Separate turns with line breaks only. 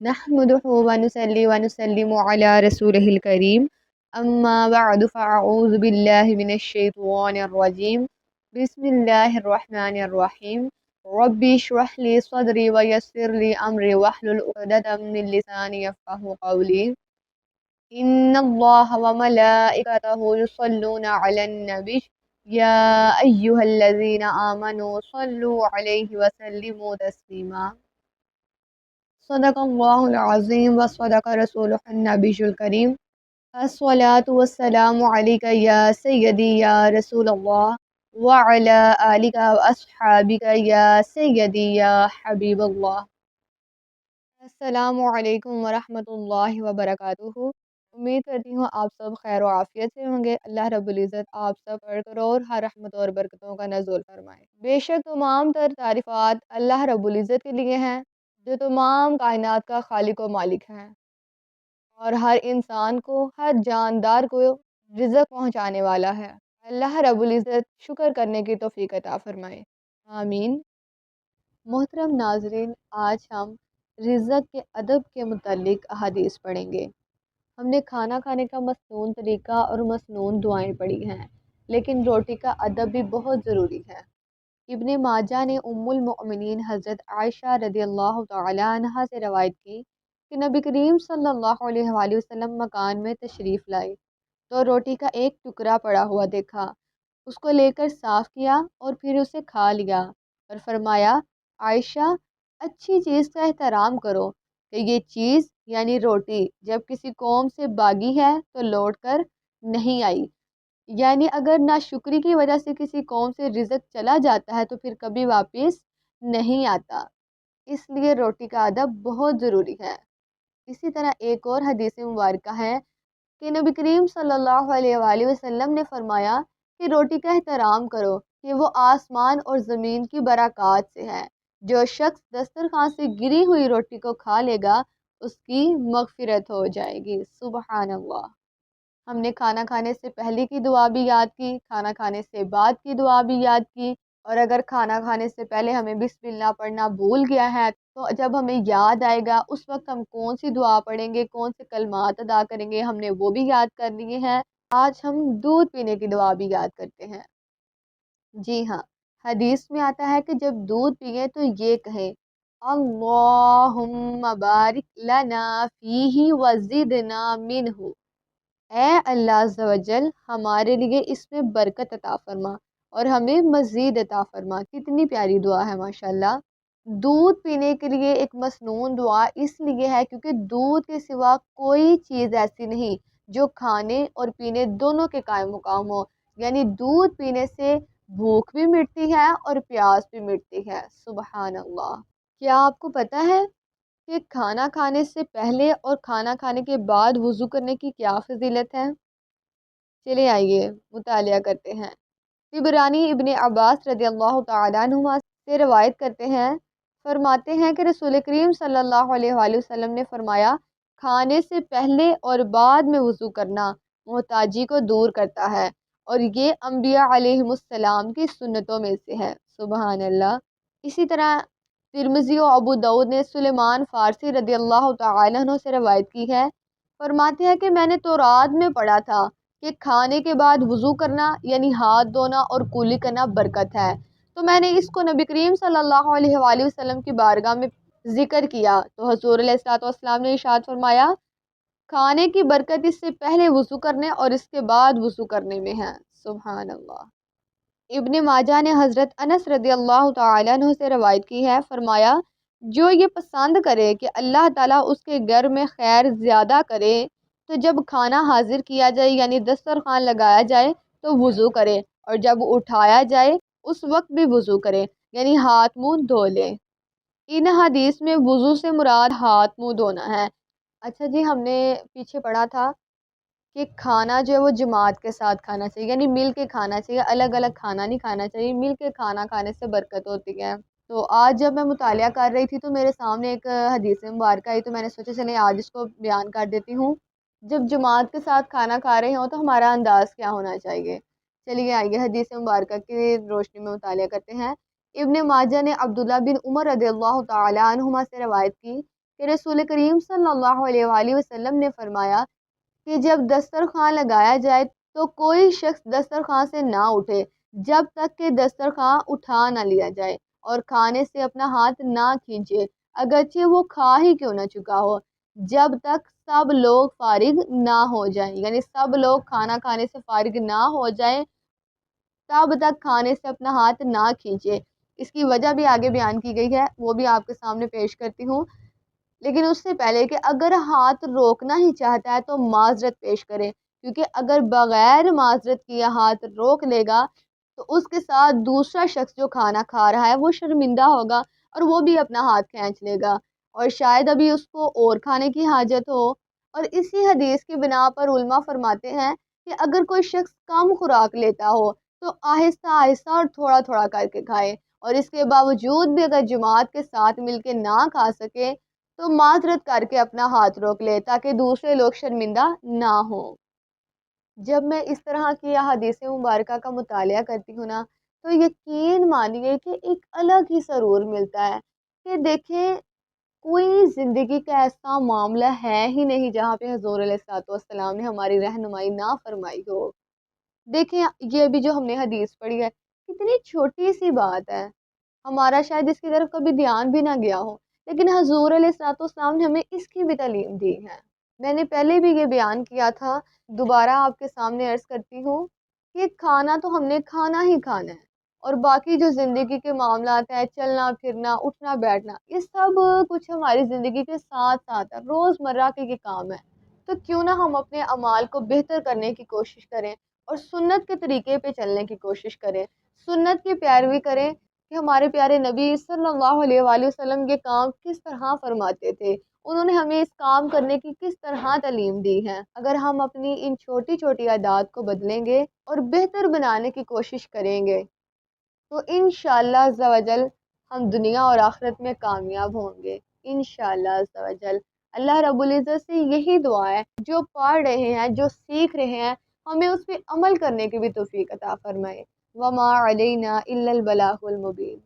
نحمده ونصلي ونسلم على رسوله الكريم أما بعد فأعوذ بالله من الشيطان الرجيم بسم الله الرحمن الرحيم ربي اشرح لي صدري ويسر لي أمري واحلل عقدة من لساني يفقهوا قولي إن الله وملائكته يصلون على النبي يا أيها الذين آمنوا صلوا عليه وسلموا تسليما صدق اللہ العظیم و صدق رسولہ النبی الکریم الصلاۃ والسلام علیک یا سیدی یا رسول اللہ وعلی آلک و اصحابک یا سیدی یا حبیب اللہ۔ السلام علیکم ورحمۃ اللہ وبرکاتہ۔ امید کرتی ہوں آپ سب خیر و عافیت سے ہوں گے۔ اللہ رب العزت آپ سب پر کرور ہر رحمت اور برکتوں کا نزول فرمائے۔ بے شک تمام تر تعریفات اللہ رب العزت کے لیے ہیں جو تمام کائنات کا خالق و مالک ہے اور ہر انسان کو، ہر جاندار کو رزق پہنچانے والا ہے۔ اللہ رب العزت شکر کرنے کی توفیق عطا فرمائے، آمین۔ محترم ناظرین، آج ہم رزق کے ادب کے متعلق احادیث پڑھیں گے۔ ہم نے کھانا کھانے کا مسنون طریقہ اور مسنون دعائیں پڑھی ہیں، لیکن روٹی کا ادب بھی بہت ضروری ہے۔ ابن ماجہ نے ام المؤمنین حضرت عائشہ رضی اللہ تعالی عنہا سے روایت کی کہ نبی کریم صلی اللہ علیہ وآلہ وسلم مکان میں تشریف لائے تو روٹی کا ایک ٹکڑا پڑا ہوا دیکھا، اس کو لے کر صاف کیا اور پھر اسے کھا لیا اور فرمایا، عائشہ اچھی چیز کا احترام کرو کہ یہ چیز یعنی روٹی جب کسی قوم سے باغی ہے تو لوٹ کر نہیں آئی، یعنی اگر ناشکری کی وجہ سے کسی قوم سے رزق چلا جاتا ہے تو پھر کبھی واپس نہیں آتا، اس لیے روٹی کا ادب بہت ضروری ہے۔ اسی طرح ایک اور حدیث مبارکہ ہے کہ نبی کریم صلی اللہ علیہ وآلہ وسلم نے فرمایا کہ روٹی کا احترام کرو کہ وہ آسمان اور زمین کی برکات سے ہے۔ جو شخص دسترخوان سے گری ہوئی روٹی کو کھا لے گا اس کی مغفرت ہو جائے گی، سبحان اللہ۔ ہم نے کھانا کھانے سے پہلے کی دعا بھی یاد کی، کھانا کھانے سے بعد کی دعا بھی یاد کی، اور اگر کھانا کھانے سے پہلے ہمیں بسم اللہ پڑھنا بھول گیا ہے تو جب ہمیں یاد آئے گا اس وقت ہم کون سی دعا پڑھیں گے، کون سے کلمات ادا کریں گے، ہم نے وہ بھی یاد کر لیے ہیں۔ آج ہم دودھ پینے کی دعا بھی یاد کرتے ہیں۔ جی ہاں، حدیث میں آتا ہے کہ جب دودھ پئیں تو یہ کہیں، اللہم بارک لنا فیہ وزدنا منہ، اے اللہ عز و جل ہمارے لیے اس میں برکت عطا فرما اور ہمیں مزید عطا فرما۔ کتنی پیاری دعا ہے ماشاءاللہ۔ دودھ پینے کے لیے ایک مسنون دعا اس لیے ہے کیونکہ دودھ کے سوا کوئی چیز ایسی نہیں جو کھانے اور پینے دونوں کے قائم مقام ہو، یعنی دودھ پینے سے بھوک بھی مٹتی ہے اور پیاس بھی مٹتی ہے، سبحان اللہ۔ کیا آپ کو پتہ ہے کہ کھانا کھانے سے پہلے اور کھانا کھانے کے بعد وضو کرنے کی کیا فضیلت ہے؟ چلے آئیے مطالعہ کرتے ہیں۔ طبرانی ابن عباس رضی اللہ تعالیٰ عنہما سے روایت کرتے ہیں، فرماتے ہیں کہ رسول کریم صلی اللہ علیہ وآلہ وسلم نے فرمایا، کھانے سے پہلے اور بعد میں وضو کرنا محتاجی کو دور کرتا ہے اور یہ انبیاء علیہ السلام کی سنتوں میں سے ہے، سبحان اللہ۔ اسی طرح ترمذی و ابو داؤد نے سلیمان فارسی رضی اللہ تعالیٰ عنہ سے روایت کی ہے، فرماتے ہیں کہ میں نے تورات میں پڑھا تھا کہ کھانے کے بعد وضو کرنا یعنی ہاتھ دھونا اور کولی کرنا برکت ہے، تو میں نے اس کو نبی کریم صلی اللہ علیہ وآلہ وسلم کی بارگاہ میں ذکر کیا تو حضور علیہ الصلوۃ والسلام نے ارشاد فرمایا، کھانے کی برکت اس سے پہلے وضو کرنے اور اس کے بعد وضو کرنے میں ہے، سبحان اللہ۔ ابن ماجہ نے حضرت انس رضی اللہ تعالیٰ عنہ سے روایت کی ہے، فرمایا، جو یہ پسند کرے کہ اللہ تعالیٰ اس کے گھر میں خیر زیادہ کرے تو جب کھانا حاضر کیا جائے یعنی دسترخوان لگایا جائے تو وضو کرے، اور جب اٹھایا جائے اس وقت بھی وضو کرے یعنی ہاتھ منہ دھو لے۔ ان حدیث میں وضو سے مراد ہاتھ منہ دھونا ہے۔ اچھا جی، ہم نے پیچھے پڑھا تھا کہ کھانا جو ہے وہ جماعت کے ساتھ کھانا چاہیے، یعنی مل کے کھانا چاہیے، الگ الگ کھانا نہیں کھانا چاہیے، مل کے کھانا کھانے سے برکت ہوتی ہے۔ تو آج جب میں مطالعہ کر رہی تھی تو میرے سامنے ایک حدیث مبارکہ آئی تو میں نے سوچا چلیں آج اس کو بیان کر دیتی ہوں۔ جب جماعت کے ساتھ کھانا کھا رہے ہوں تو ہمارا انداز کیا ہونا چاہیے؟ چلیے آئیے حدیث مبارکہ کی روشنی میں مطالعہ کرتے ہیں۔ ابن ماجہ نے عبداللہ بن عمر رضی اللہ تعالی عنہما سے روایت کی کہ رسول کریم صلی اللہ علیہ وآلہ وسلم نے فرمایا کہ جب دسترخوان لگایا جائے تو کوئی شخص دسترخوان سے نہ اٹھے جب تک کہ دسترخوان اٹھا نہ لیا جائے، اور کھانے سے اپنا ہاتھ نہ کھینچے اگرچہ وہ کھا ہی کیوں نہ چکا ہو، جب تک سب لوگ فارغ نہ ہو جائیں، یعنی سب لوگ کھانا کھانے سے فارغ نہ ہو جائیں تب تک کھانے سے اپنا ہاتھ نہ کھینچے۔ اس کی وجہ بھی آگے بیان کی گئی ہے، وہ بھی آپ کے سامنے پیش کرتی ہوں، لیکن اس سے پہلے کہ اگر ہاتھ روکنا ہی چاہتا ہے تو معذرت پیش کرے، کیونکہ اگر بغیر معذرت کیا ہاتھ روک لے گا تو اس کے ساتھ دوسرا شخص جو کھانا کھا رہا ہے وہ شرمندہ ہوگا اور وہ بھی اپنا ہاتھ کھینچ لے گا، اور شاید ابھی اس کو اور کھانے کی حاجت ہو۔ اور اسی حدیث کی بنا پر علماء فرماتے ہیں کہ اگر کوئی شخص کم خوراک لیتا ہو تو آہستہ آہستہ اور تھوڑا تھوڑا کر کے کھائے، اور اس کے باوجود بھی اگر جماعت کے ساتھ مل کے نہ کھا سکے تو معذرت کر کے اپنا ہاتھ روک لے تاکہ دوسرے لوگ شرمندہ نہ ہوں۔ جب میں اس طرح کی احادیث مبارکہ کا مطالعہ کرتی ہوں نا تو یقین مانیے کہ ایک الگ ہی سرور ملتا ہے کہ دیکھیں کوئی زندگی کا ایسا معاملہ ہے ہی نہیں جہاں پہ حضور علیہ الصلوۃ والسلام نے ہماری رہنمائی نہ فرمائی ہو۔ دیکھیں یہ ابھی جو ہم نے حدیث پڑھی ہے کتنی چھوٹی سی بات ہے، ہمارا شاید اس کی طرف کبھی دھیان بھی نہ گیا ہو، لیکن حضور علیہ الصلوۃ والسلام نے ہمیں اس کی بھی تعلیم دی ہے۔ میں نے پہلے بھی یہ بیان کیا تھا، دوبارہ آپ کے سامنے عرض کرتی ہوں کہ کھانا تو ہم نے کھانا ہی کھانا ہے، اور باقی جو زندگی کے معاملات ہیں، چلنا پھرنا اٹھنا بیٹھنا، یہ سب کچھ ہماری زندگی کے ساتھ ساتھ ہے، روز مرہ کے یہ کام ہے۔ تو کیوں نہ ہم اپنے اعمال کو بہتر کرنے کی کوشش کریں اور سنت کے طریقے پہ چلنے کی کوشش کریں، سنت کی پیروی کریں کہ ہمارے پیارے نبی صلی اللہ علیہ وآلہ وسلم یہ کام کس طرح فرماتے تھے، انہوں نے ہمیں اس کام کرنے کی کس طرح تعلیم دی ہے۔ اگر ہم اپنی ان چھوٹی چھوٹی عادات کو بدلیں گے اور بہتر بنانے کی کوشش کریں گے تو انشاءاللہ عز و جل ہم دنیا اور آخرت میں کامیاب ہوں گے، انشاءاللہ عز و جل۔ اللہ رب العزت سے یہی دعا ہے، جو پڑھ رہے ہیں، جو سیکھ رہے ہیں، ہمیں اس پہ عمل کرنے کی بھی توفیق عطا فرمائے۔ وما علینا الا البلاغ المبین۔